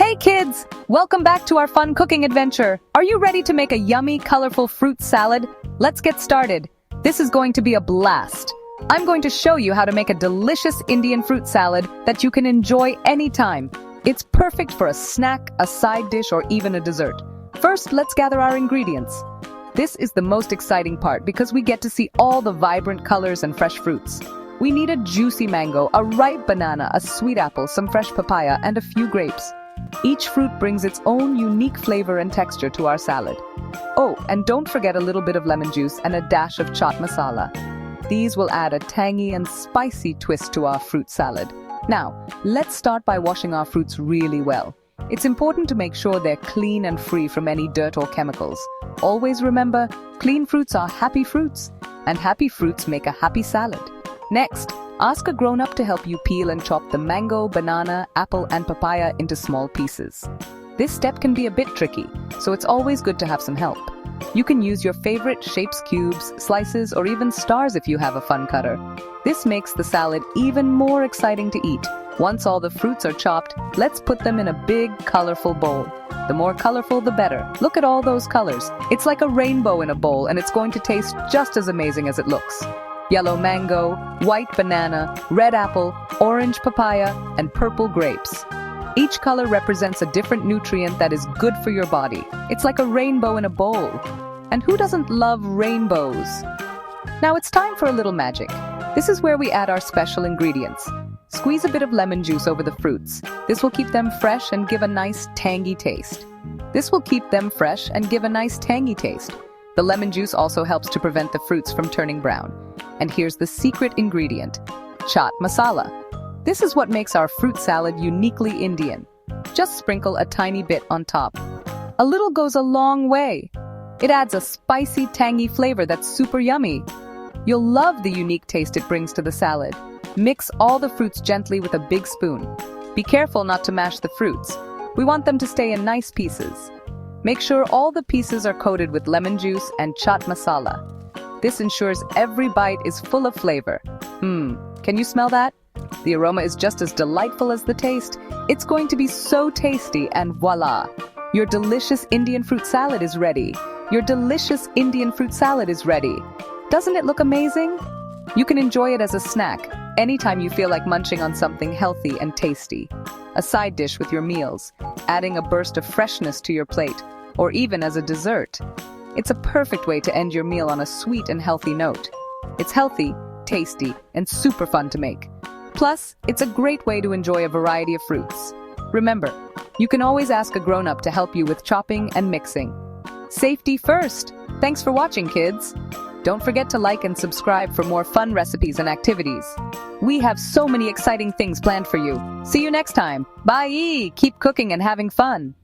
Hey kids! Welcome back to our fun cooking adventure. Are you ready to make a yummy, colorful fruit salad? Let's get started. This is going to be a blast. I'm going to show you how to make a delicious Indian fruit salad that you can enjoy anytime. It's perfect for a snack, a side dish, or even a dessert. First, let's gather our ingredients. This is the most exciting part because we get to see all the vibrant colors and fresh fruits. We need a juicy mango, a ripe banana, a sweet apple, some fresh papaya, and a few grapes. Each fruit brings its own unique flavor and texture to our salad. Oh, and don't forget a little bit of lemon juice and a dash of chaat masala. These will add a tangy and spicy twist to our fruit salad. Now, let's start by washing our fruits really well. It's important to make sure they're clean and free from any dirt or chemicals. Always remember, clean fruits are happy fruits, and happy fruits make a happy salad. Next, ask a grown-up to help you peel and chop the mango, banana, apple, and papaya into small pieces. This step can be a bit tricky, so it's always good to have some help. You can use your favorite shapes, cubes, slices, or even stars if you have a fun cutter. This makes the salad even more exciting to eat. Once all the fruits are chopped, let's put them in a big, colorful bowl. The more colorful, the better. Look at all those colors. It's like a rainbow in a bowl, and it's going to taste just as amazing as it looks. Yellow mango, white banana, red apple, orange papaya, and purple grapes. Each color represents a different nutrient that is good for your body. It's like a rainbow in a bowl. And who doesn't love rainbows? Now it's time for a little magic. This is where we add our special ingredients. Squeeze a bit of lemon juice over the fruits. This will keep them fresh and give a nice tangy taste. The lemon juice also helps to prevent the fruits from turning brown. And here's the secret ingredient, chaat masala. This is what makes our fruit salad uniquely Indian. Just sprinkle a tiny bit on top. A little goes a long way. It adds a spicy, tangy flavor that's super yummy. You'll love the unique taste it brings to the salad. Mix all the fruits gently with a big spoon. Be careful not to mash the fruits. We want them to stay in nice pieces. Make sure all the pieces are coated with lemon juice and chaat masala. This ensures every bite is full of flavor. Can you smell that? The aroma is just as delightful as the taste. It's going to be so tasty, and voila! Your delicious Indian fruit salad is ready. Doesn't it look amazing? You can enjoy it as a snack anytime you feel like munching on something healthy and tasty. A side dish with your meals, adding a burst of freshness to your plate, or even as a dessert. It's a perfect way to end your meal on a sweet and healthy note. It's healthy, tasty, and super fun to make. Plus, it's a great way to enjoy a variety of fruits. Remember, you can always ask a grown-up to help you with chopping and mixing. Safety first! Thanks for watching, kids! Don't forget to like and subscribe for more fun recipes and activities. We have so many exciting things planned for you. See you next time. Bye! Keep cooking and having fun!